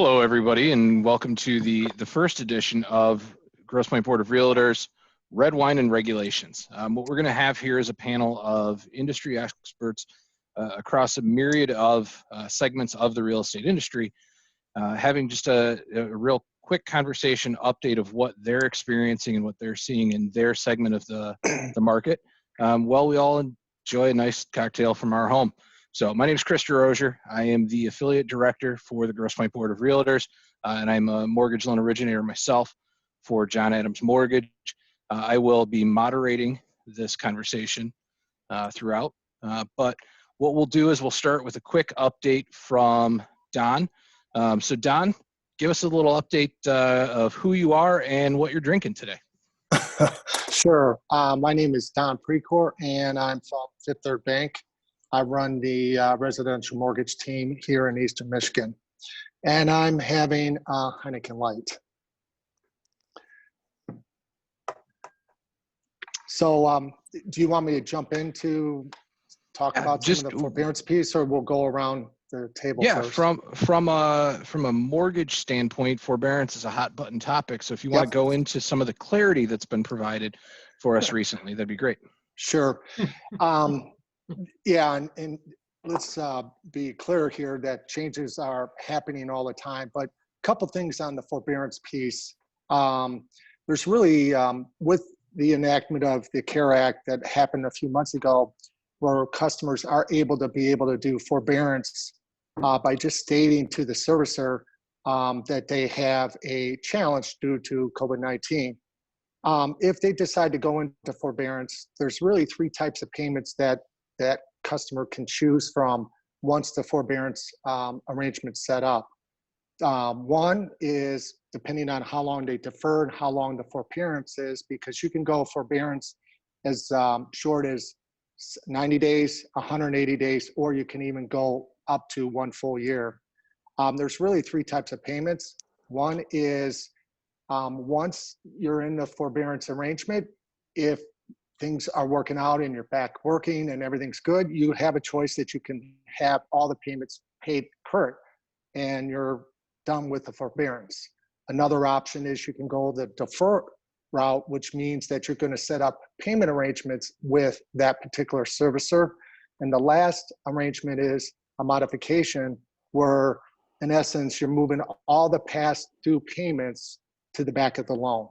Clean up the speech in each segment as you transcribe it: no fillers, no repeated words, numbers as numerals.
Hello, everybody, and welcome to the first edition of Grosse Pointe Board of Realtors, Red Wine and Regulations. What we're going to have here is a panel of industry experts across a myriad of segments of the real estate industry, having just a real quick conversation update of what they're experiencing and what they're seeing in their segment of the market, while we all enjoy a nice cocktail from our home. So my name is Chris DeRozier. I am the affiliate director for the Grosse Pointe Board of Realtors, and I'm a mortgage loan originator myself for John Adams Mortgage. I will be moderating this conversation throughout, but what we'll do is we'll start with a quick update from Don. So Don, give us a little update of who you are and what you're drinking today. Sure. My name is Don Precourt, and I'm from Fifth Third Bank. I run the residential mortgage team here in Eastern Michigan, and I'm having Heineken Light. So do you want me to jump into talk about some of the forbearance piece, or we'll go around the table first? From a mortgage standpoint, forbearance is a hot button topic. So if you want to go into some of the clarity that's been provided for us recently, that'd be great. Sure. Yeah, and let's be clear here that changes are happening all the time. But a couple things on the forbearance piece. There's really, with the enactment of the CARE Act that happened a few months ago, where customers are able to do forbearance by just stating to the servicer that they have a challenge due to COVID-19. If they decide to go into forbearance, there's really three types of payments that customer can choose from once the forbearance arrangement's set up. One is depending on how long they defer and how long the forbearance is, because you can go forbearance as short as 90 days, 180 days, or you can even go up to 1 full year. There's really three types of payments. One is once you're in the forbearance arrangement, if things are working out and you're back working and everything's good, you have a choice that you can have all the payments paid current and you're done with the forbearance. Another option is you can go the defer route, which means that you're going to set up payment arrangements with that particular servicer. And the last arrangement is a modification where, in essence, you're moving all the past due payments to the back of the loan.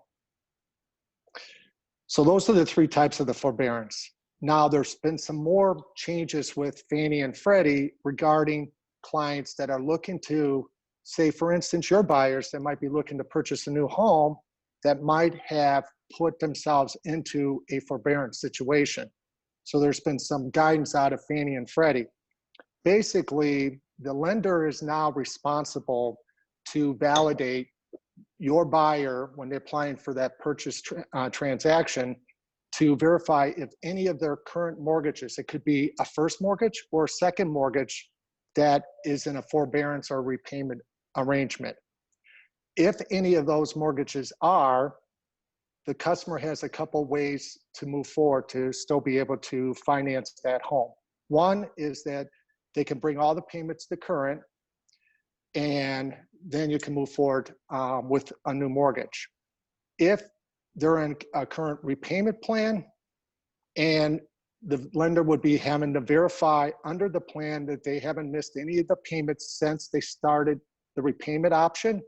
So those are the three types of the forbearance. Now, there's been some more changes with Fannie and Freddie regarding clients that are looking to, say, for instance, your buyers that might be looking to purchase a new home that might have put themselves into a forbearance situation. So there's been some guidance out of Fannie and Freddie. Basically, the lender is now responsible to validate your buyer, when they're applying for that purchase transaction, to verify if any of their current mortgages, it could be a first mortgage or a second mortgage, that is in a forbearance or repayment arrangement. If any of those mortgages are, the customer has a couple ways to move forward to still be able to finance that home. One is that they can bring all the payments to current, and then you can move forward with a new mortgage. If they're in a current repayment plan, and the lender would be having to verify under the plan that they haven't missed any of the payments since they started the repayment option,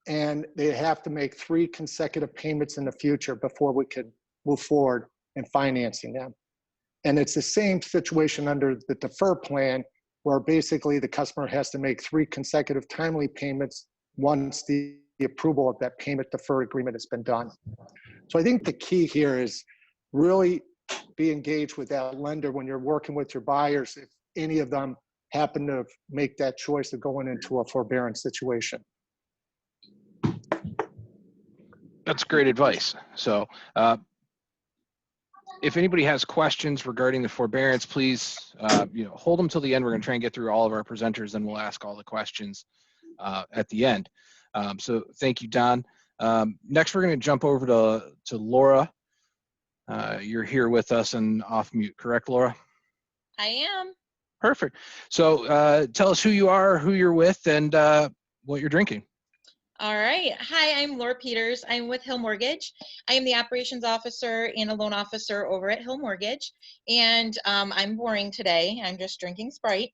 and they have to make 3 consecutive payments in the future before we could move forward in financing them. And it's the same situation under the defer plan, where basically the customer has to make 3 consecutive timely payments once the approval of that payment defer agreement has been done. So I think the key here is really be engaged with that lender when you're working with your buyers, if any of them happen to make that choice of going into a forbearance situation. That's great advice. So if anybody has questions regarding the forbearance, please hold them till the end. We're going to try and get through all of our presenters, and we'll ask all the questions at the end. So thank you, Don. Next, we're going to jump over to Laura. You're here with us and off mute, correct, Laura? I am. Perfect. So tell us who you are, who you're with, and what you're drinking. All right. Hi, I'm Laura Peters. I'm with Hill Mortgage. I am the operations officer and a loan officer over at Hill Mortgage. And I'm boring today. I'm just drinking Sprite.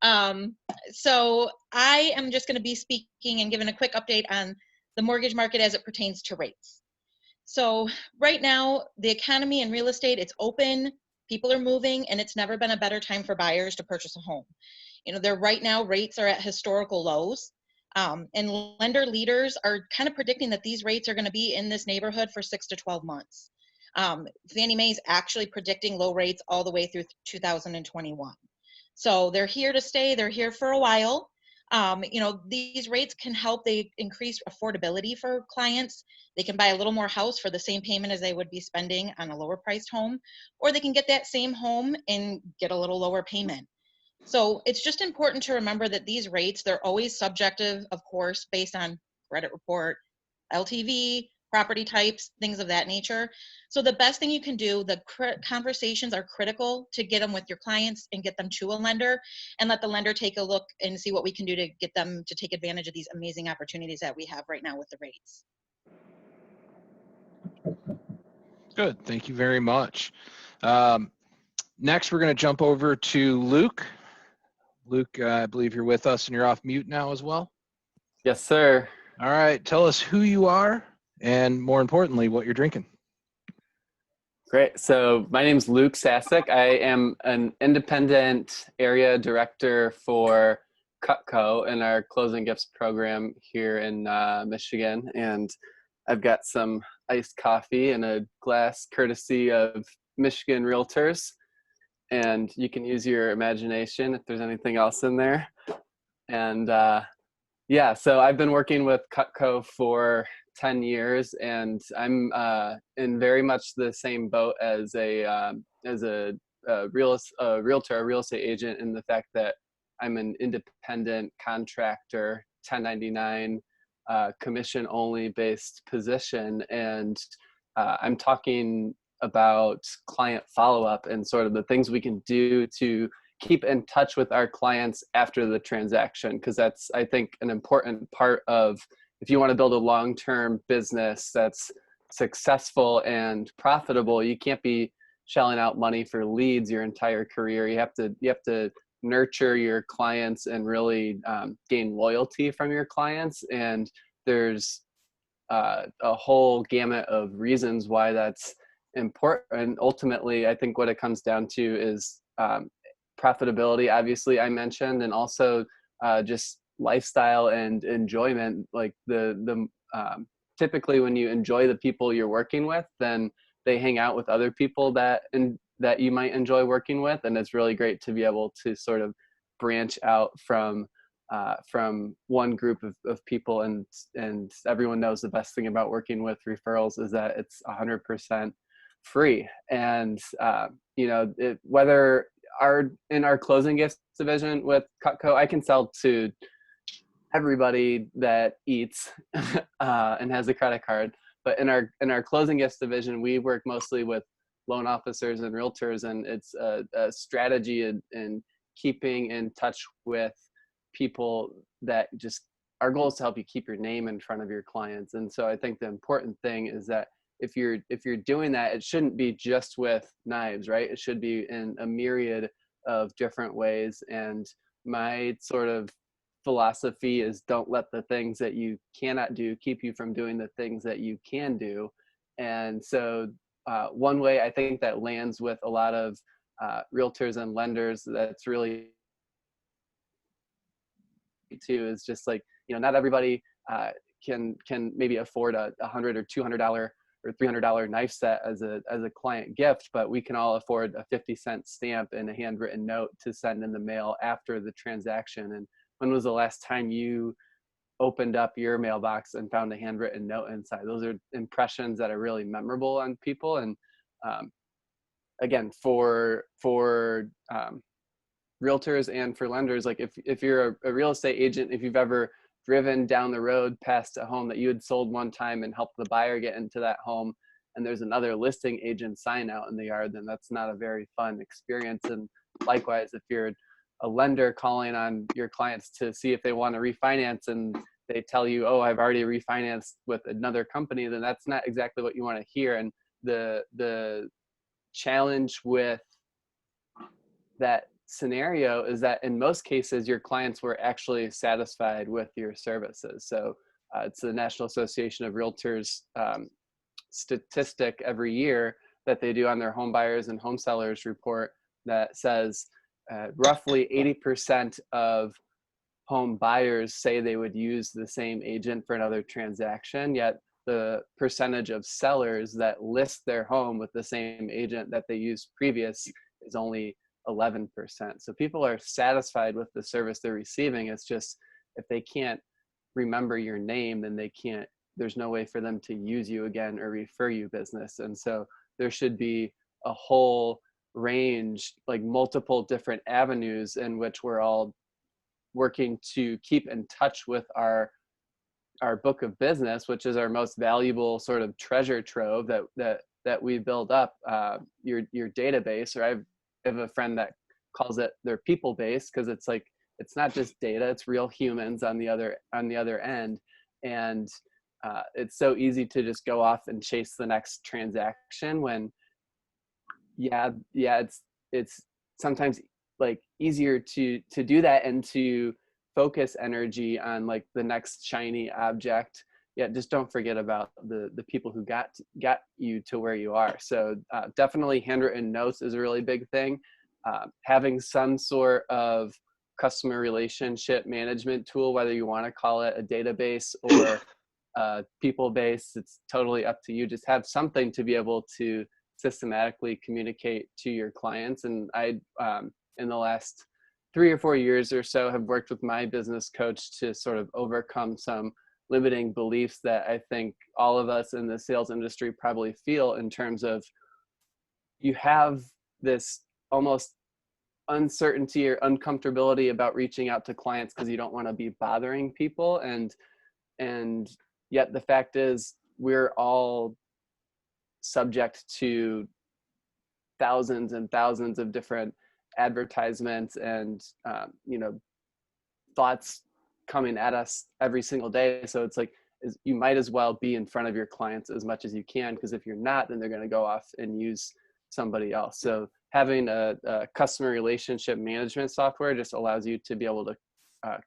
Um, so I am just going to be speaking and giving a quick update on the mortgage market as it pertains to rates. So right now, the economy and real estate, it's open. People are moving, and it's never been a better time for buyers to purchase a home. They're right now, rates are at historical lows. And lender leaders are kind of predicting that these rates are going to be in this neighborhood for 6 to 12 months. Fannie Mae is actually predicting low rates all the way through 2021. So they're here to stay. They're here for a while. These rates can help. They increase affordability for clients. They can buy a little more house for the same payment as they would be spending on a lower priced home, or they can get that same home and get a little lower payment. So it's just important to remember that these rates, they're always subjective, of course, based on credit report, LTV, property types, things of that nature. So the best thing you can do, the conversations are critical to get them with your clients and get them to a lender, and let the lender take a look and see what we can do to get them to take advantage of these amazing opportunities that we have right now with the rates. Good. Thank you very much. Next, we're going to jump over to Luke. Luke, I believe you're with us and you're off mute now as well. Yes, sir. All right. Tell us who you are and, more importantly, what you're drinking. Great. So my name is Luke Sasek. I am an independent area director for Cutco in our closing gifts program here in Michigan. And I've got some iced coffee and a glass courtesy of Michigan Realtors. And you can use your imagination if there's anything else in there. And yeah, so I've been working with Cutco for 10 years, and I'm in very much the same boat as a realtor, a real estate agent, in the fact that I'm an independent contractor, 1099, commission only based position, and I'm talking about client follow-up and sort of the things we can do to keep in touch with our clients after the transaction, because that's, I think, an important part of, if you want to build a long-term business that's successful and profitable, you can't be shelling out money for leads your entire career. You have to nurture your clients and really gain loyalty from your clients. And there's a whole gamut of reasons why that's important. And ultimately, I think what it comes down to is profitability, obviously, I mentioned, and also just lifestyle and enjoyment. Like the typically when you enjoy the people you're working with, then they hang out with other people that you might enjoy working with, and it's really great to be able to sort of branch out from one group of people. And everyone knows the best thing about working with referrals is that it's 100% free. And whether in our closing gifts division with Cutco, I can sell to everybody that eats and has a credit card. But in our closing gifts division, we work mostly with loan officers and realtors, and it's a strategy in keeping in touch with people that just, our goal is to help you keep your name in front of your clients. And so I think the important thing is that if you're doing that, it shouldn't be just with knives, right? It should be in a myriad of different ways. And my sort of philosophy is, don't let the things that you cannot do keep you from doing the things that you can do. And so one way I think that lands with a lot of realtors and lenders that's really too is just like, not everybody can maybe afford a $100 or $200 or $300 knife set as a client gift, but we can all afford a 50-cent stamp and a handwritten note to send in the mail after the transaction. And when was the last time you opened up your mailbox and found a handwritten note inside? Those are impressions that are really memorable on people. And again, for realtors and for lenders, like if you're a real estate agent, if you've ever driven down the road past a home that you had sold one time and helped the buyer get into that home, and there's another listing agent sign out in the yard, then that's not a very fun experience. And likewise, if you're a lender calling on your clients to see if they want to refinance, and they tell you, oh, I've already refinanced with another company, then that's not exactly what you want to hear. And the challenge with that scenario is that in most cases, your clients were actually satisfied with your services. So it's the National Association of Realtors statistic every year that they do on their home buyers and home sellers report that says roughly 80% of home buyers say they would use the same agent for another transaction, yet the percentage of sellers that list their home with the same agent that they used previous is only 11%. So people are satisfied with the service they're receiving. It's just if they can't remember your name, then there's no way for them to use you again or refer you business. And so there should be a whole range, like multiple different avenues in which we're all working to keep in touch with our book of business, which is our most valuable sort of treasure trove that we build up, your database. Or I have a friend that calls it their people base, because it's like, it's not just data, it's real humans on the other end. And it's so easy to just go off and chase the next transaction when it's sometimes like easier to do that and to focus energy on like the next shiny object. Yet just don't forget about the people who got you to where you are. So definitely handwritten notes is a really big thing. Having some sort of customer relationship management tool, whether you want to call it a database or people base, it's totally up to you. Just have something to be able to systematically communicate to your clients. And I, in the last 3 or 4 years or so, have worked with my business coach to sort of overcome some limiting beliefs that I think all of us in the sales industry probably feel, in terms of you have this almost uncertainty or uncomfortability about reaching out to clients because you don't want to be bothering people. And yet the fact is we're all subject to thousands and thousands of different advertisements and thoughts coming at us every single day. So it's like, you might as well be in front of your clients as much as you can, because if you're not, then they're going to go off and use somebody else. So having a customer relationship management software just allows you to be able to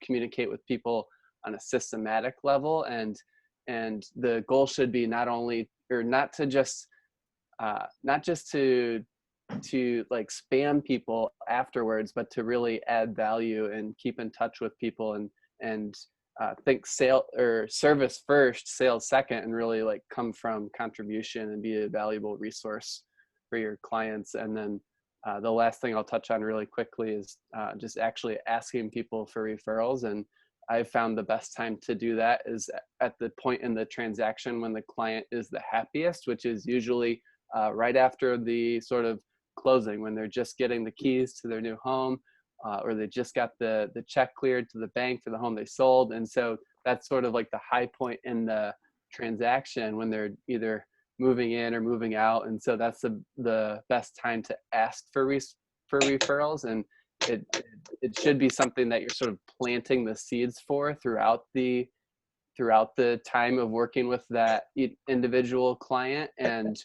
communicate with people on a systematic level. And the goal should be not just to like spam people afterwards, but to really add value and keep in touch with people and think service first, sales second, and really like come from contribution and be a valuable resource for your clients. And then the last thing I'll touch on really quickly is just actually asking people for referrals. And I've found the best time to do that is at the point in the transaction when the client is the happiest, which is usually right after the sort of closing, when they're just getting the keys to their new home, or they just got the check cleared to the bank for the home they sold. And so that's sort of like the high point in the transaction, when they're either moving in or moving out. And so that's the best time to ask for referrals. And it should be something that you're sort of planting the seeds for throughout the time of working with that individual client. And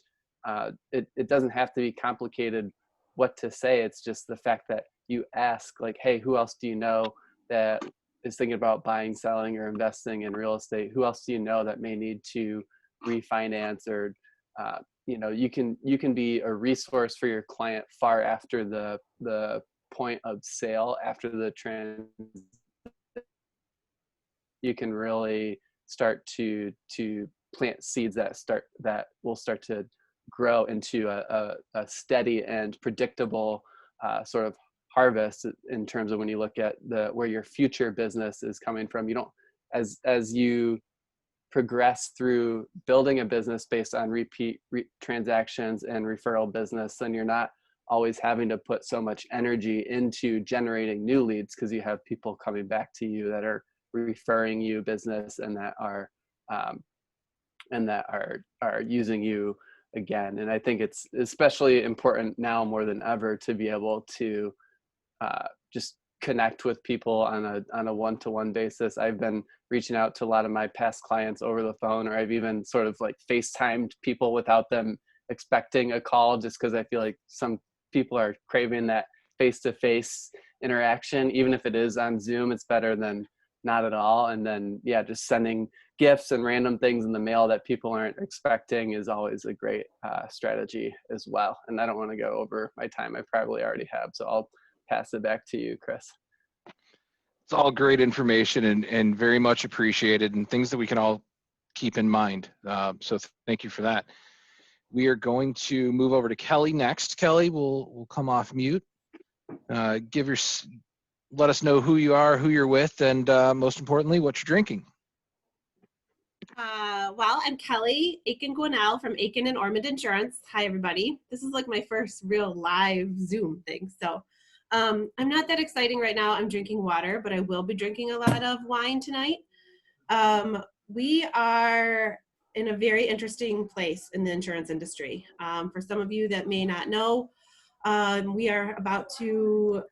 it doesn't have to be complicated what to say. It's just the fact that you ask, like, hey, who else do you know that is thinking about buying, selling, or investing in real estate? Who else do you know that may need to refinance? Or you can be a resource for your client far after the point of sale. After the you can really start to plant seeds that will start to grow into a steady and predictable sort of harvest, in terms of when you look at where your future business is coming from. You don't, as you progress through building a business based on repeat transactions and referral business, then you're not always having to put so much energy into generating new leads, because you have people coming back to you that are referring you business and that are using you again. And I think it's especially important now more than ever to be able to just connect with people on a one-to-one basis. I've been reaching out to a lot of my past clients over the phone, or I've even sort of like FaceTimed people without them expecting a call, just because I feel like some people are craving that face-to-face interaction. Even if it is on Zoom, it's better than not at all. And then, yeah, just sending gifts and random things in the mail that people aren't expecting is always a great strategy as well. And I don't want to go over my time. I probably already have, so I'll pass it back to you, Chris. It's all great information and very much appreciated, and things that we can all keep in mind. So thank you for that. We are going to move over to Kelly next. Kelly, we'll come off mute. Let us know who you are, who you're with, and most importantly, what you're drinking. Well, I'm Kelly Aiken-Gwinnell from Aiken and Ormond Insurance. Hi, everybody. This is like my first real live Zoom thing. So I'm not that exciting right now. I'm drinking water, but I will be drinking a lot of wine tonight. We are in a very interesting place in the insurance industry. For some of you that may not know, we are about to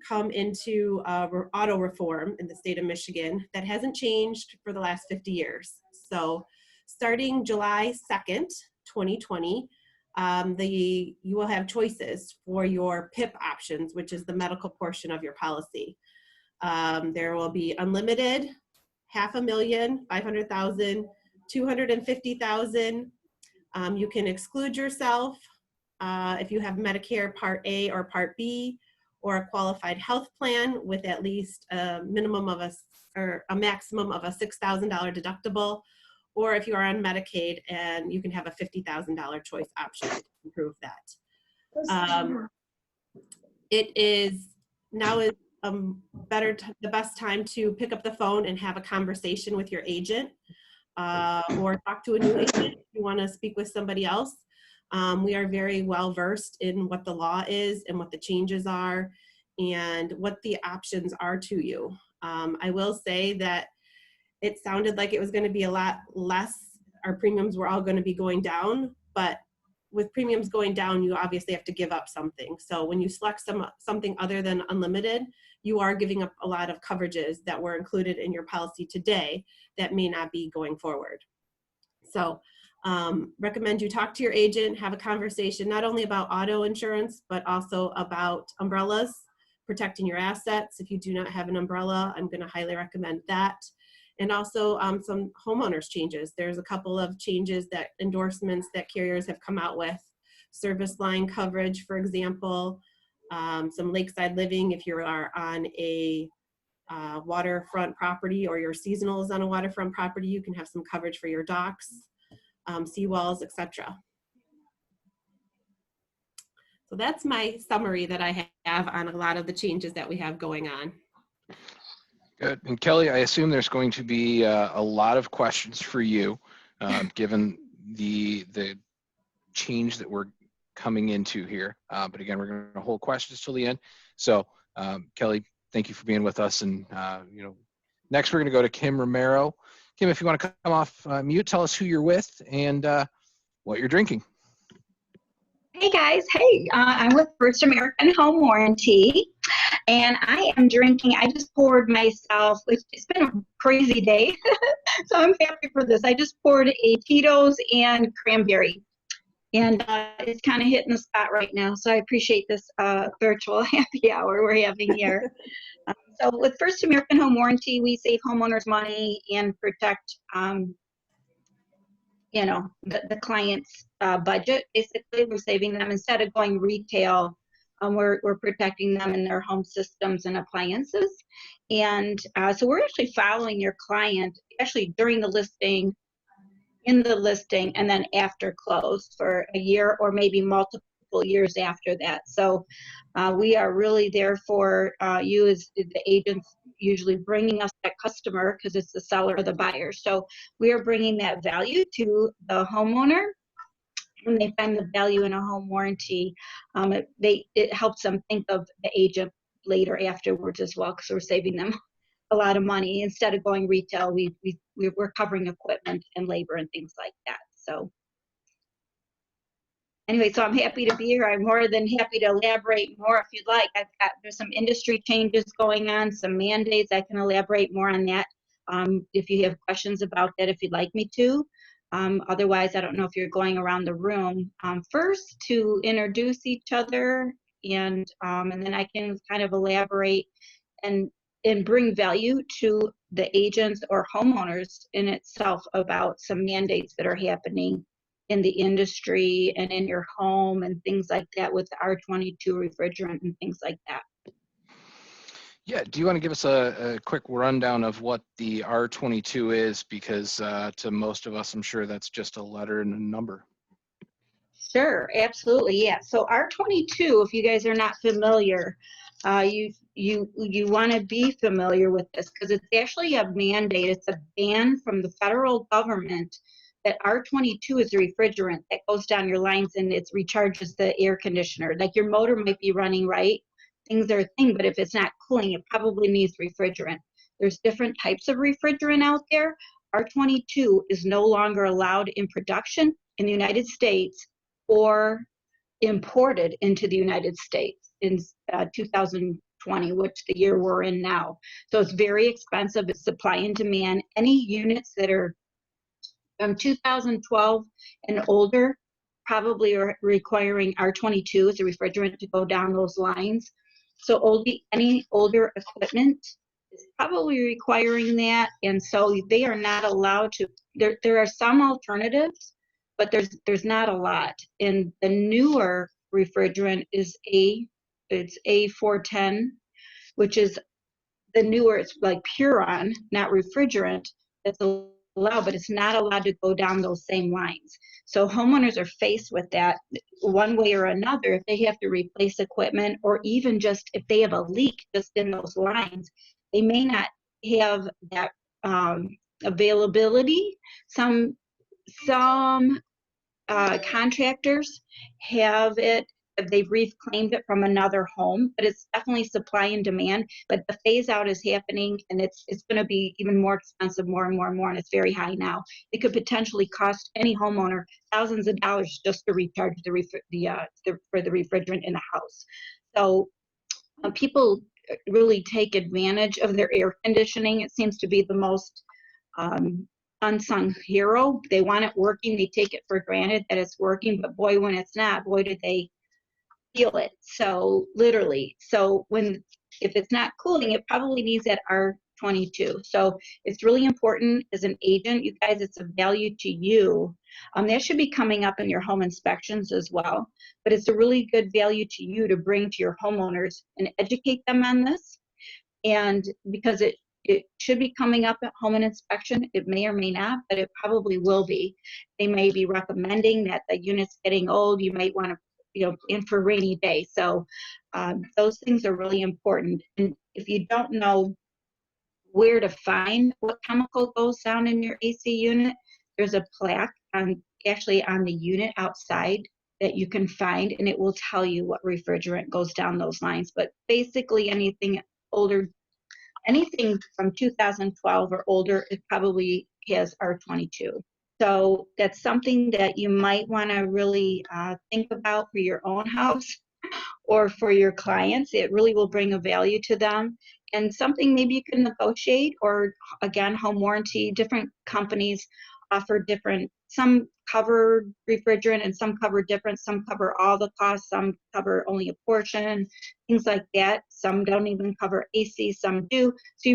come into auto reform in the state of Michigan that hasn't changed for the last 50 years. So starting July 2nd, 2020, you will have choices for your PIP options, which is the medical portion of your policy. There will be unlimited, $500,000, $500,000, $250,000. You can exclude yourself if you have Medicare Part A or Part B, or a qualified health plan with at least a maximum of a $6,000 deductible, or if you are on Medicaid and you can have a $50,000 choice option to improve that. It is now the best time to pick up the phone and have a conversation with your agent, or talk to a new agent if you want to speak with somebody else. We are very well versed in what the law is and what the changes are and what the options are to you. I will say that it sounded like it was going to be a lot less. Our premiums were all going to be going down, but with premiums going down, you obviously have to give up something. So when you select something other than unlimited, you are giving up a lot of coverages that were included in your policy today that may not be going forward. So recommend you talk to your agent, have a conversation not only about auto insurance, but also about umbrellas, protecting your assets. If you do not have an umbrella, I'm going to highly recommend that. And also some homeowners changes. There's a couple of changes, that endorsements that carriers have come out with. Service line coverage, for example, some lakeside living if you are on a waterfront property, or your seasonal is on a waterfront property, you can have some coverage for your docks, seawalls, etc. So that's my summary that I have on a lot of the changes that we have going on. Good. And Kelly, I assume there's going to be a lot of questions for you, given the change that we're coming into here. But again, we're going to hold questions till the end. So Kelly, thank you for being with us. And next we're going to go to Kim Romero. Kim, if you want to come off mute, tell us who you're with and what you're drinking. Hey guys, I'm with First American Home Warranty, and I am drinking, I just poured myself, it's been a crazy day, so I'm happy for this. I just poured a Tito's and cranberry, and it's kind of hitting the spot right now, so I appreciate this virtual happy hour we're having here. So with First American Home Warranty, we save homeowners money and protect the client's budget. Basically, we're saving them instead of going retail. We're protecting them in their home systems and appliances. And so we're actually following your client actually during the listing, in the listing, and then after close for a year or maybe multiple years after that. So we are really there for you as the agents, usually bringing us that customer because it's the seller or the buyer. So we are bringing that value to the homeowner. When they find the value in a home warranty, it helps them think of the agent later afterwards as well, because we're saving them a lot of money. Instead of going retail, we're covering equipment and labor and things like that. So anyway, so I'm happy to be here. I'm more than happy to elaborate more if you'd like. There's some industry changes going on, some mandates. I can elaborate more on that if you have questions about that, if you'd like me to. Otherwise, I don't know if you're going around the room. First, to introduce each other, and then I can kind of elaborate and bring value to the agents or homeowners in itself about some mandates that are happening in the industry and in your home and things like that with the R22 refrigerant and things like that. Yeah, do you want to give us a quick rundown of what the R22 is? Because to most of us, I'm sure that's just a letter and a number. Sure, absolutely, yeah. So R22, if you guys are not familiar, you want to be familiar with this because it's actually a mandate. It's a ban from the federal government that R22 is a refrigerant that goes down your lines and it recharges the air conditioner. Like your motor might be running right, things are a thing, but if it's not cooling, it probably needs refrigerant. There's different types of refrigerant out there. R22 is no longer allowed in production in the United States or imported into the United States in 2020, which the year we're in now. So it's very expensive. It's supply and demand. Any units that are from 2012 and older probably are requiring R22 as a refrigerant to go down those lines. So any older equipment is probably requiring that, and so they are not allowed to. There are some alternatives, but there's not a lot. And the newer refrigerant is it's A410, which is the newer. It's like Puron, not refrigerant. That's allowed, but it's not allowed to go down those same lines. So homeowners are faced with that one way or another. If they have to replace equipment, or even just if they have a leak just in those lines, they may not have that availability. Some contractors have it, they've reclaimed it from another home, but it's definitely supply and demand. But the phase out is happening, and it's going to be even more expensive, more and more and more, and it's very high now. It could potentially cost any homeowner thousands of dollars just to recharge for the refrigerant in the house. So people really take advantage of their air conditioning. It seems to be the most unsung hero. They want it working. They take it for granted that it's working, but boy, when it's not, boy, did they feel it. So literally, if it's not cooling, it probably needs that R22. So it's really important as an agent, you guys, it's of value to you. That should be coming up in your home inspections as well, but it's a really good value to you to bring to your homeowners and educate them on this. And because it should be coming up at home inspection. It may or may not, but it probably will be. They may be recommending that the unit's getting old. You might want to, in for a rainy day. So those things are really important. And if you don't know where to find what chemical goes down in your AC unit, there's a plaque actually on the unit outside that you can find, and it will tell you what refrigerant goes down those lines. But basically anything older, anything from 2012 or older, it probably has R22. So that's something that you might want to really think about for your own house or for your clients. It really will bring a value to them, and something maybe you can negotiate, or again, home warranty. Different companies offer different, some cover refrigerant and some cover different, some cover all the costs, some cover only a portion, things like that. Some don't even cover AC, some do. So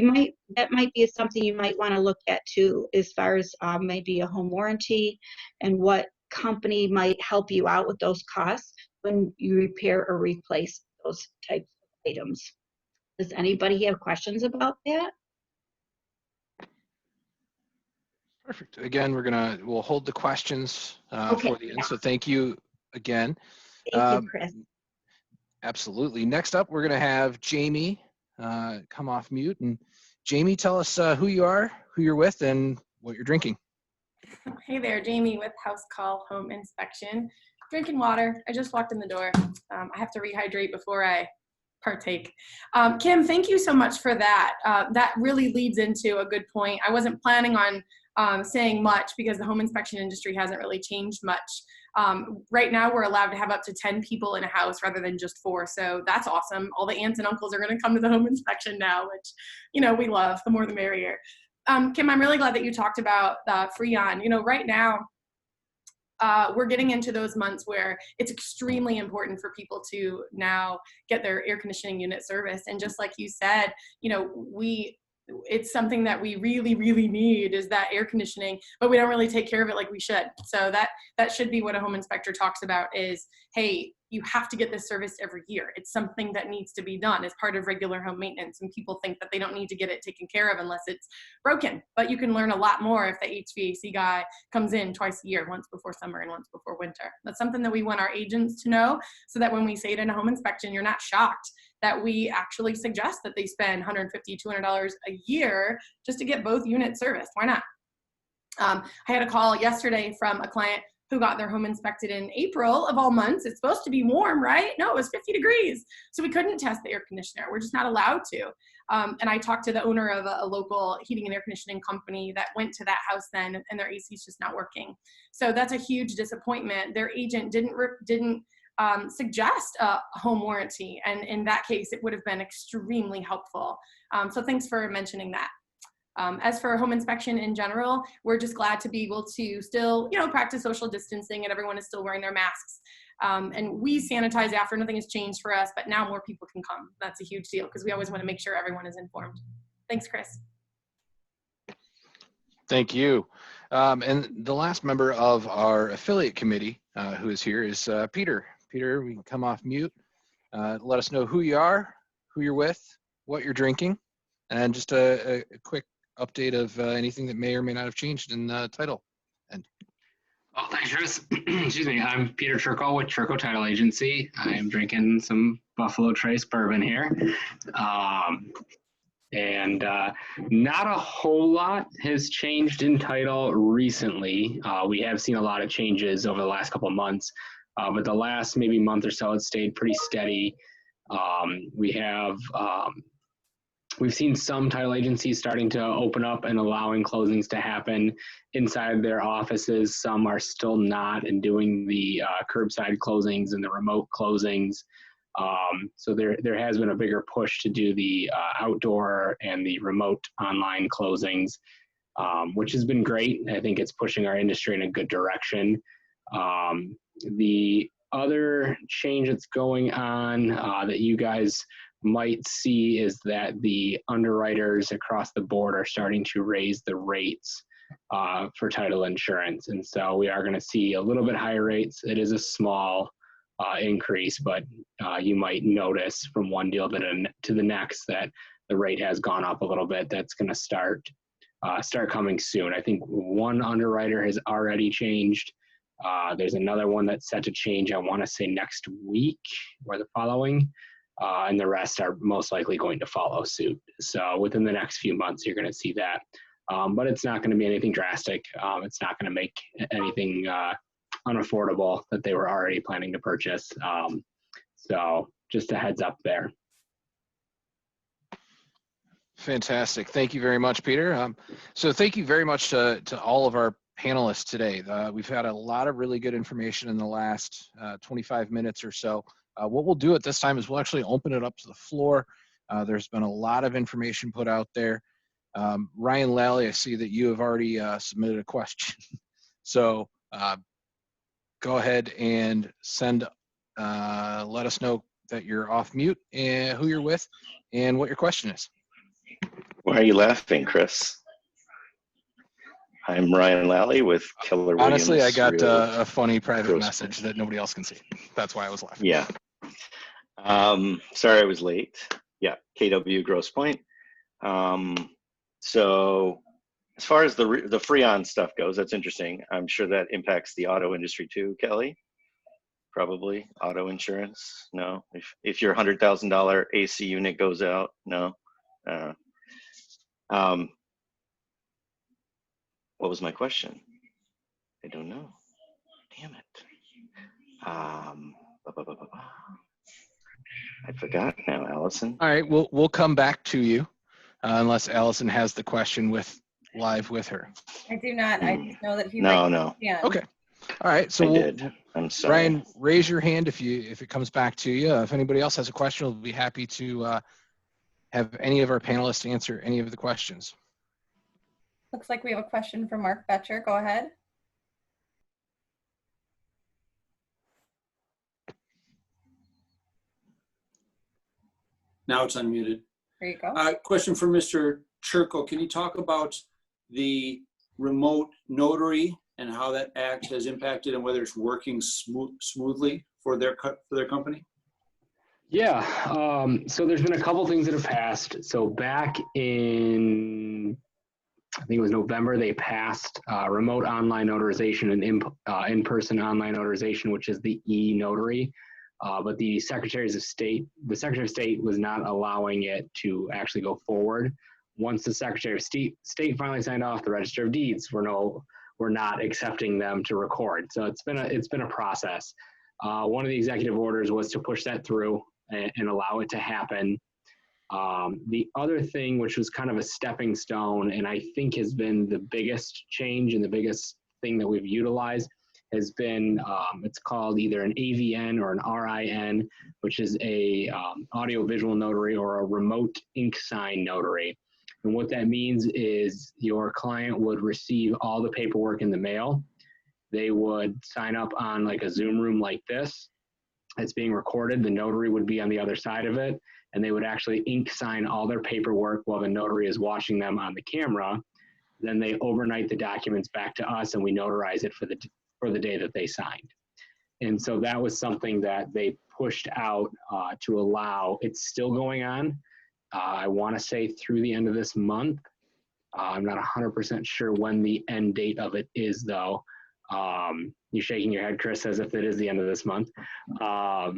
that might be something you might want to look at too, as far as maybe a home warranty and what company might help you out with those costs when you repair or replace those types of items. Does anybody have questions about that? Perfect. Again, we'll hold the questions Okay. for the end. So thank you again. Thank you, Chris. Absolutely. Next up, we're going to have Jamie come off mute. And Jamie, tell us who you are, who you're with, and what you're drinking. Hey there, Jamie with House Call Home Inspection. Drinking water. I just walked in the door. I have to rehydrate before I partake. Kim, thank you so much for that. That really leads into a good point. I wasn't planning on saying much because the home inspection industry hasn't really changed much Right now, we're allowed to have up to 10 people in a house rather than just 4. So that's awesome. All the aunts and uncles are going to come to the home inspection now, which, you know, we love. The more the merrier. Kim, I'm really glad that you talked about Freon. You know, right now, we're getting into those months where it's extremely important for people to now get their air conditioning unit serviced. And just like you said, you know, it's something that we really, really need is that air conditioning, but we don't really take care of it like we should. So that should be what a home inspector talks about is, hey, you have to get this serviced every year. It's something that needs to be done as part of regular home maintenance. And people think that they don't need to get it taken care of unless it's broken. But you can learn a lot more if the HVAC guy comes in twice a year, once before summer and once before winter. That's something that we want our agents to know so that when we say it in a home inspection, you're not shocked that we actually suggest that they spend $150, $200 a year just to get both units serviced. Why not? I had a call yesterday from a client who got their home inspected in April of all months. It's supposed to be warm, right? No, it was 50 degrees. So we couldn't test the air conditioner. We're just not allowed to. And I talked to the owner of a local heating and air conditioning company that went to that house then, and their AC is just not working. So that's a huge disappointment. Their agent didn't suggest a home warranty. And in that case, it would have been extremely helpful. So thanks for mentioning that. As for home inspection in general, we're just glad to be able to still, you know, practice social distancing and everyone is still wearing their masks. And we sanitize after, nothing has changed for us, but now more people can come. That's a huge deal because we always want to make sure everyone is informed. Thanks, Chris. Thank you. And the last member of our affiliate committee who is here is Peter. Peter, we can come off mute. Let us know who you are, who you're with, what you're drinking, and just a quick update of anything that may or may not have changed in the title. Well, thanks, Chris. Excuse me. I'm Peter Turco with Turco Title Agency. I am drinking some Buffalo Trace bourbon here. And not a whole lot has changed in title recently. We have seen a lot of changes over the last couple of months, but the last maybe month or so, it's stayed pretty steady. We've seen some title agencies starting to open up and allowing closings to happen inside their offices. Some are still not and doing the curbside closings and the remote closings. So there has been a bigger push to do the outdoor and the remote online closings, which has been great. I think it's pushing our industry in a good direction. The other change that's going on that you guys might see is that the underwriters across the board are starting to raise the rates for title insurance. And so we are going to see a little bit higher rates. It is a small increase, but you might notice from one deal to the next that the rate has gone up a little bit. That's going to start coming soon. I think one underwriter has already changed. There's another one that's set to change, I want to say next week or the following. And the rest are most likely going to follow suit. So within the next few months, you're going to see that. But it's not going to be anything drastic. It's not going to make anything unaffordable that they were already planning to purchase. So just a heads up there. Fantastic. Thank you very much, Peter. So thank you very much to all of our panelists today. We've had a lot of really good information in the last 25 minutes or so. What we'll do at this time is we'll actually open it up to the floor. There's been a lot of information put out there. Ryan Lally, I see that you have already submitted a question. So go ahead and let us know that you're off mute and who you're with and what your question is. Why are you laughing, Chris? I'm Ryan Lally with Keller Williams. Honestly, I got a funny private message that nobody else can see. That's why I was laughing. Yeah. Sorry I was late. Yeah, KW Grosse Pointe. So as far as the Freon stuff goes, that's interesting. I'm sure that impacts the auto industry too, Kelly. Probably auto insurance. No, if your $100,000 AC unit goes out, no. What was my question? I don't know. Damn it. I forgot now, Allison. All right, we'll come back to you unless Allison has the question live with her. I do not. I just know that he No. Yeah. Okay. All right, so I we'll, did. I'm sorry. Brian, raise your hand if it comes back to you. If anybody else has a question, we'll be happy to have any of our panelists answer any of the questions. Looks like we have a question from Mark Betcher. Go ahead. Now it's unmuted. There you go. Question for Mr. Churko. Can you talk about the remote notary and how that act has impacted and whether it's working smoothly for their company? Yeah, so there's been a couple things that have passed. So back in, I think it was November, they passed remote online notarization and in-person online notarization, which is the e-notary. But the Secretary of State was not allowing it to actually go forward. Once the Secretary of State finally signed off, the Register of Deeds were not accepting them to record. So it's been a process. One of the executive orders was to push that through and allow it to happen. The other thing, which was kind of a stepping stone, and I think has been the biggest change and the biggest thing that we've utilized, has been, it's called either an AVN or an RIN, which is a audio-visual notary or a remote ink sign notary. And what that means is your client would receive all the paperwork in the mail. They would sign up on like a Zoom room like this. It's being recorded. The notary would be on the other side of it, and they would actually ink sign all their paperwork while the notary is watching them on the camera. Then they overnight the documents back to us, and we notarize it for the day that they signed. And so that was something that they pushed out to allow. It's still going on. I want to say through the end of this month. I'm not 100% sure when the end date of it is, though. You're shaking your head, Chris, as if it is the end of this month. But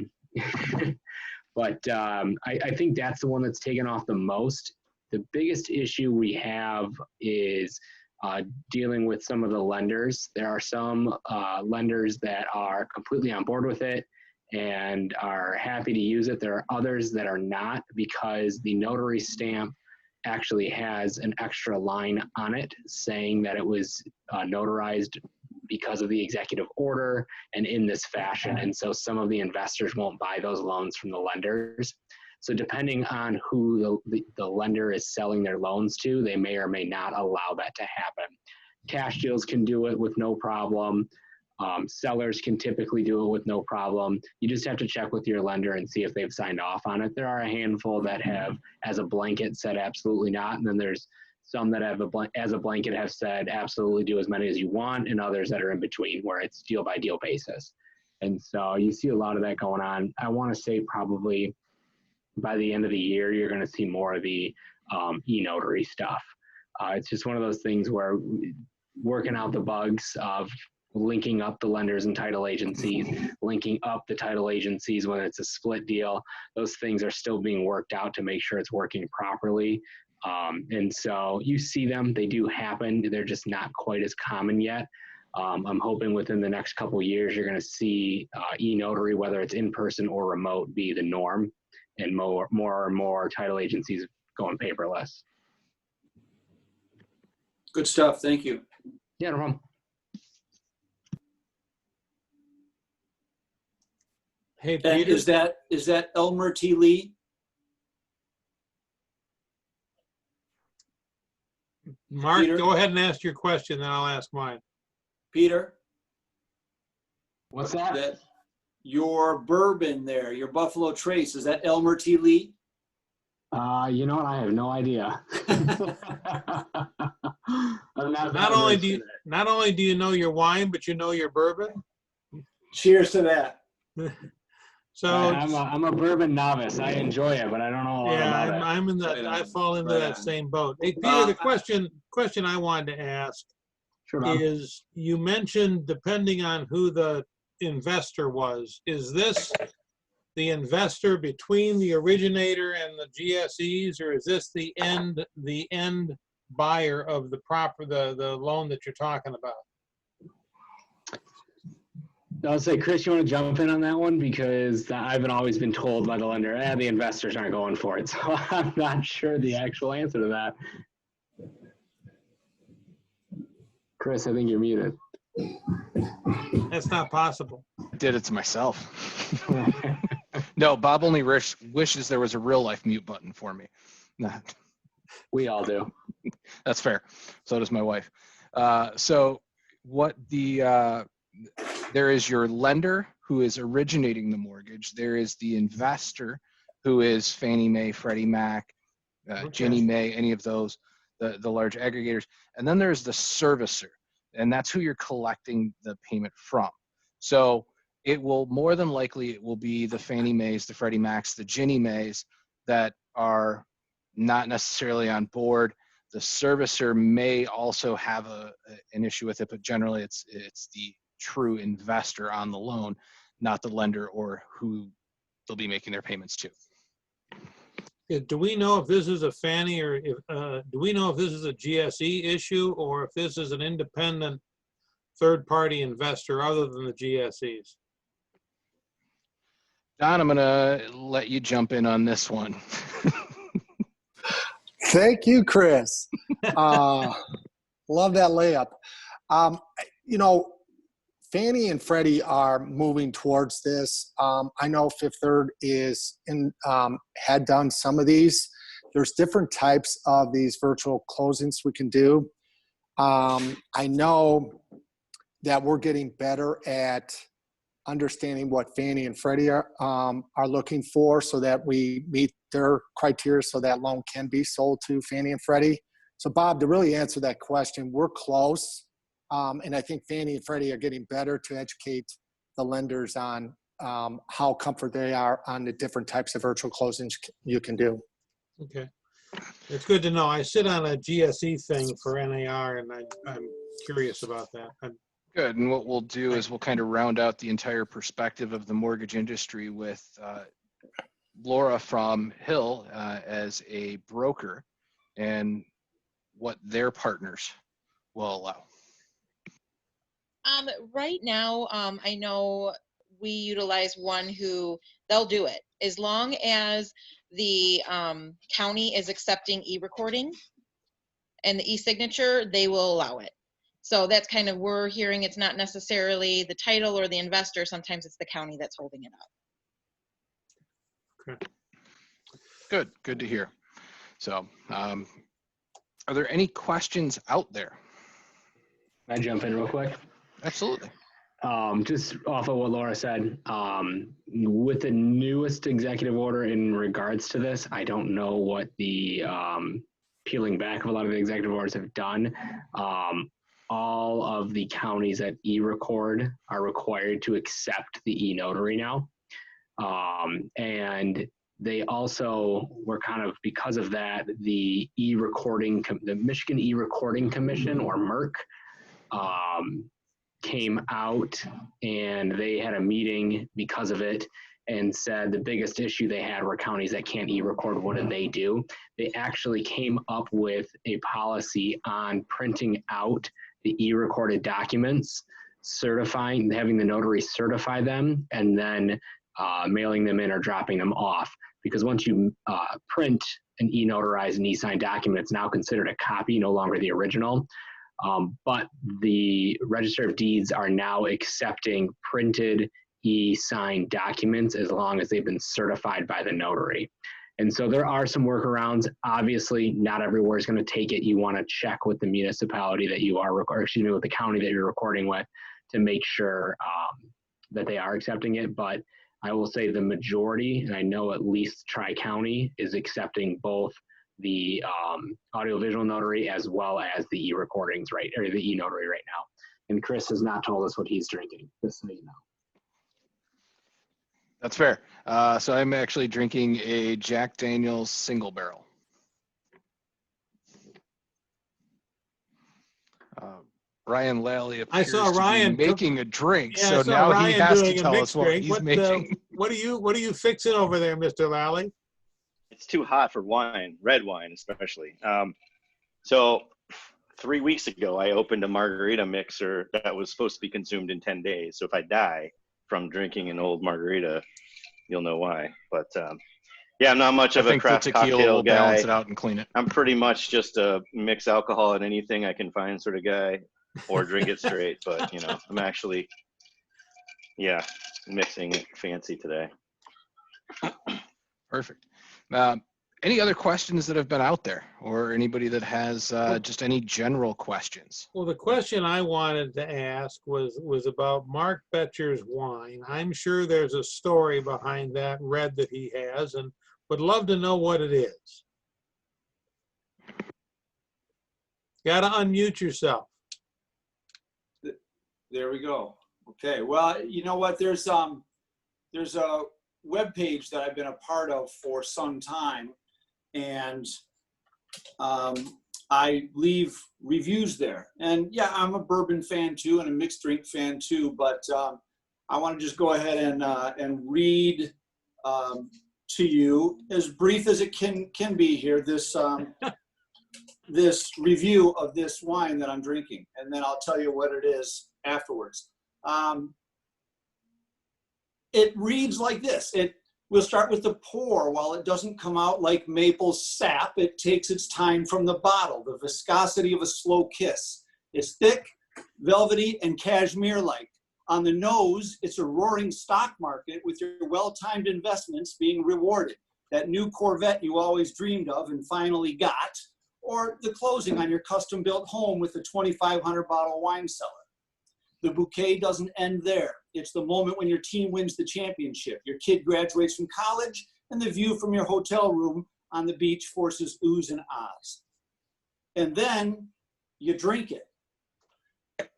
I think that's the one that's taken off the most. The biggest issue we have is dealing with some of the lenders. There are some lenders that are completely on board with it and are happy to use it. There are others that are not, because the notary stamp actually has an extra line on it saying that it was notarized because of the executive order and in this fashion. And so some of the investors won't buy those loans from the lenders. So depending on who the lender is selling their loans to, they may or may not allow that to happen. Cash deals can do it with no problem. Sellers can typically do it with no problem. You just have to check with your lender and see if they've signed off on it. There are a handful that have, as a blanket, said absolutely not. And then there's some that have as a blanket have said absolutely do as many as you want, and others that are in between where it's deal by deal basis. And so you see a lot of that going on. I want to say probably by the end of the year, you're going to see more of the e-notary stuff. It's just one of those things where working out the bugs of linking up the lenders and title agencies, linking up the title agencies when it's a split deal, those things are still being worked out to make sure it's working properly. And so you see them, they do happen. They're just not quite as common yet. I'm hoping within the next couple of years, you're going to see e-notary, whether it's in person or remote, be the norm, and more and more title agencies going paperless. Good stuff. Thank you. Yeah, no problem. Hey, And Peter. is that Elmer T. Lee? Mark, Peter? go ahead and ask your question, then I'll ask mine. Peter? What's that? That your bourbon there, your Buffalo Trace, is that Elmer T. Lee? You know what? I have no idea. Not only do you know your wine, but you know your bourbon. Cheers to that. So I'm a bourbon novice. I enjoy it, but I don't know a lot about it. I'm in that. I fall into that same boat. Hey, Peter, the question I wanted to ask is: you mentioned depending on who the investor was, is this the investor between the originator and the GSEs, or is this the end buyer of the loan that you're talking about? I'll say, Chris, you want to jump in on that one? Because I've always been told by the lender, the investors aren't going for it. So I'm not sure the actual answer to that. Chris, I think you're muted. That's not possible. I did it to myself. No, Bob only wishes there was a real life mute button for me. Nah. We all do. That's fair. So does my wife. So what there is your lender who is originating the mortgage. There is the investor who is Fannie Mae, Freddie Mac, Ginnie Mae, any of those, the large aggregators. And then there's the servicer, and that's who you're collecting the payment from. So it will more than likely, it will be the Fannie Mae's, the Freddie Macs, the Ginnie Mae's that are not necessarily on board. The servicer may also have an issue with it, but generally it's the true investor on the loan, not the lender or who they'll be making their payments to. Do we know if this is a Fannie or do we know if this is a GSE issue or if this is an independent third-party investor other than the GSEs? Don, I'm gonna let you jump in on this one. Thank you, Chris. Love that layup. You know, Fannie and Freddie are moving towards this. I know Fifth Third had done some of these. There's different types of these virtual closings we can do. I know that we're getting better at understanding what Fannie and Freddie are looking for so that we meet their criteria so that loan can be sold to Fannie and Freddie. So Bob, to really answer that question, we're close. And I think Fannie and Freddie are getting better to educate the lenders on how comfort they are on the different types of virtual closings you can do. Okay. It's good to know. I sit on a GSE thing for NAR and I'm curious about that. Good, and what we'll do is we'll kind of round out the entire perspective of the mortgage industry with Laura from Hill as a broker and what their partners will allow. Right now, I know we utilize one who they'll do it as long as the county is accepting e-recording and the e-signature, they will allow it. So that's kind of, we're hearing it's not necessarily the title or the investor, sometimes it's the county that's holding it up. Okay. Good to hear. So are there any questions out there? Can I jump in real quick? Absolutely. Just off of what Laura said, with the newest executive order in regards to this, I don't know what the peeling back of a lot of the executive orders have done. All of the counties that e-record are required to accept the e-notary now. And they also were kind of, because of that, the Michigan E-Recording Commission, or MERC, came out and they had a meeting because of it and said the biggest issue they had were counties that can't e-record. What did they do? They actually came up with a policy on printing out the e-recorded documents, certifying, having the notary certify them, and then mailing them in or dropping them off. Because once you print an e-notarized and e-signed document, it's now considered a copy, no longer the original. But the Register of Deeds are now accepting printed e-signed documents as long as they've been certified by the notary. And so there are some workarounds. Obviously, not everywhere is going to take it. You want to check with the municipality that you are, or excuse me, with the county that you're recording with to make sure that they are accepting it. But I will say the majority, and I know at least Tri-County, is accepting both the audiovisual notary as well as the e-recordings, right, or the e-notary right now. And Chris has not told us what he's drinking, just so you know. That's fair. So I'm actually drinking a Jack Daniel's single barrel. Ryan Lally appears I saw Ryan to be making a drink, yeah, so now Ryan he has to doing a tell mixed us what drink. he's making. What are you fixing over there, Mr. Lally? It's too hot for wine, red wine especially. So 3 weeks ago, I opened a margarita mixer that was supposed to be consumed in 10 days. So if I die from drinking an old margarita, you'll know why. But yeah, I'm not much of a craft cocktail will guy. Balance it out and clean it. I'm pretty much just a mix alcohol and anything I can find sort of guy. or drink it straight. But I'm actually, mixing it fancy today. Perfect. Any other questions that have been out there, or anybody that has just any general questions? Well, the question I wanted to ask was about Mark Betcher's wine. I'm sure there's a story behind that red that he has, and would love to know what it is. Got to unmute yourself. There we go. Okay. Well, you know what? There's a web page that I've been a part of for some time, and I leave reviews there. And yeah, I'm a bourbon fan too, and a mixed drink fan too. But I want to just go ahead and read to you, as brief as it can be here, this this review of this wine that I'm drinking, and then I'll tell you what it is afterwards. It reads like this. We'll start with the pour. While it doesn't come out like maple sap, it takes its time from the bottle, the viscosity of a slow kiss. It's thick, velvety, and cashmere-like. On the nose, it's a roaring stock market with your well-timed investments being rewarded. That new Corvette you always dreamed of and finally got, or the closing on your custom-built home with a 2,500 bottle wine cellar. The bouquet doesn't end there. It's the moment when your team wins the championship, your kid graduates from college, and the view from your hotel room on the beach forces oohs and ahs. And then you drink it.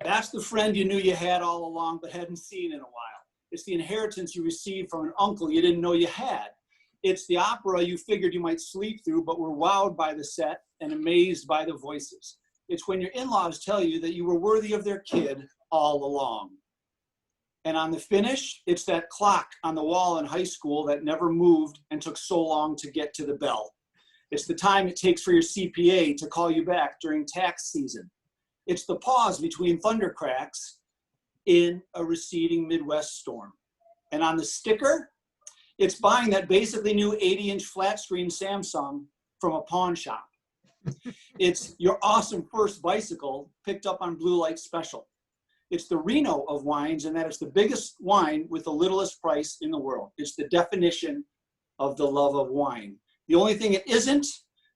That's the friend you knew you had all along but hadn't seen in a while. It's the inheritance you received from an uncle you didn't know you had. It's the opera you figured you might sleep through but were wowed by the set and amazed by the voices. It's when your in-laws tell you that you were worthy of their kid all along. And on the finish, it's that clock on the wall in high school that never moved and took so long to get to the bell. It's the time it takes for your CPA to call you back during tax season. It's the pause between thunder cracks in a receding Midwest storm. And on the sticker, it's buying that basically new 80-inch flat screen Samsung from a pawn shop. It's your awesome first bicycle picked up on Blue Light Special. It's the Reno of wines, and that it's the biggest wine with the littlest price in the world. It's the definition of the love of wine. The only thing it isn't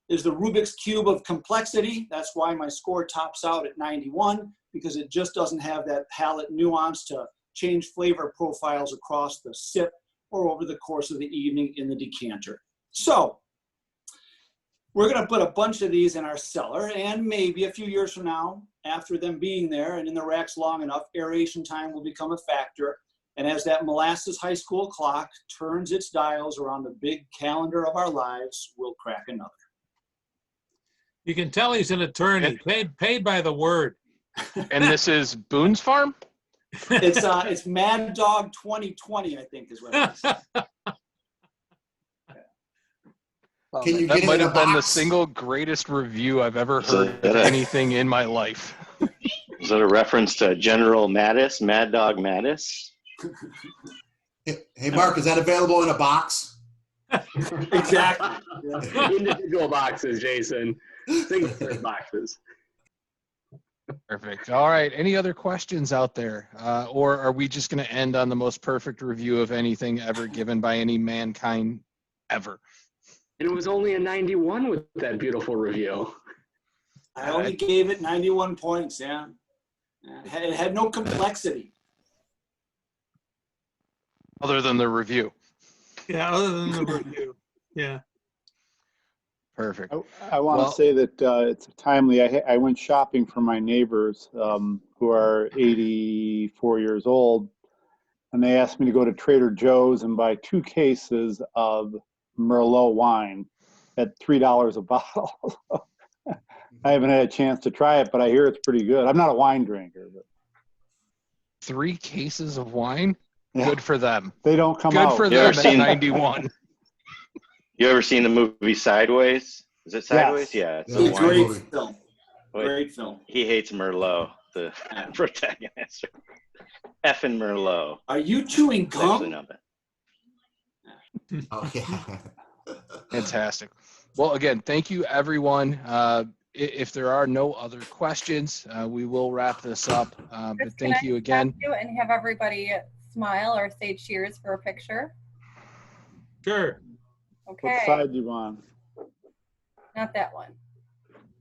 is the Rubik's Cube of complexity. That's why my score tops out at 91, because it just doesn't have that palate nuance to change flavor profiles across the sip or over the course of the evening in the decanter. So we're going to put a bunch of these in our cellar, and maybe a few years from now, after them being there and in the racks long enough, aeration time will become a factor. And as that molasses high school clock turns its dials around the big calendar of our lives, we'll crack another. You can tell he's an attorney, paid by the word. And this is Boone's Farm? It's Mad Dog 2020, I think is what it is. That might have been the single greatest review I've ever heard of anything in my life. Is that a reference to General Mattis, Mad Dog Mattis? Hey, Mark, is that available in a box? Exactly. Individual boxes, Jason. Single boxes. Perfect. All right. Any other questions out there? Or are we just going to end on the most perfect review of anything ever given by any mankind ever? And it was only a 91 with that beautiful review. I only gave it 91 points, yeah. It had no complexity. Other than the review. Yeah, other than the review. Yeah. Perfect. I want to say that it's timely. I went shopping for my neighbors who are 84 years old, and they asked me to go to Trader Joe's and buy 2 cases of Merlot wine at $3 a bottle. I haven't had a chance to try it, but I hear it's pretty good. I'm not a wine drinker. But 3 cases of wine? Yeah. Good for them. They don't come Good out. for them at 91. You ever seen the movie Sideways? Is it Sideways? Yes. Yeah. It's a great film. Great film. He hates Merlot, the protagonist. Effing Merlot. Are you chewing gum? Oh, yeah. Fantastic. Well, again, thank you, everyone. if there are no other questions, we will wrap this up. But Chris, thank can you I again. stop you and have everybody smile or say cheers for a picture? Sure. Okay. What side do you want? Not that one.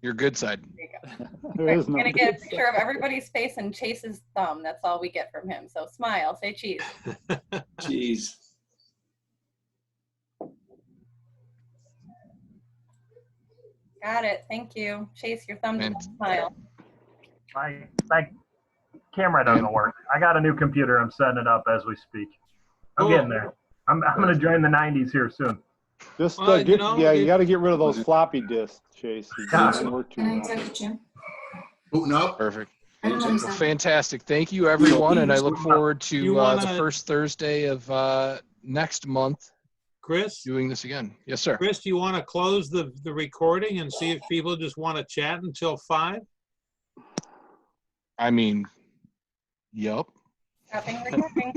Your good side. There you go. There Right, is we're no gonna get a good picture of everybody's face and Chase's thumb. That's all we get from him. So smile, say cheese. Jeez. Got it. Thank you. Chase, your thumb And- doesn't smile. My camera doesn't work. I got a new computer. I'm setting it up as we speak. I'm getting there. I'm going to join the 90s here soon. Just you know, you got to get rid of those floppy disks, Chase. It doesn't work too well. Booting up. Perfect. Well, fantastic. Thank you, everyone, and I look forward to You the wanna- first Thursday of next month Chris, doing this again. Yes, sir. Chris, do you want to close the recording and see if people just want to chat until 5? I mean, yep. Stopping recording.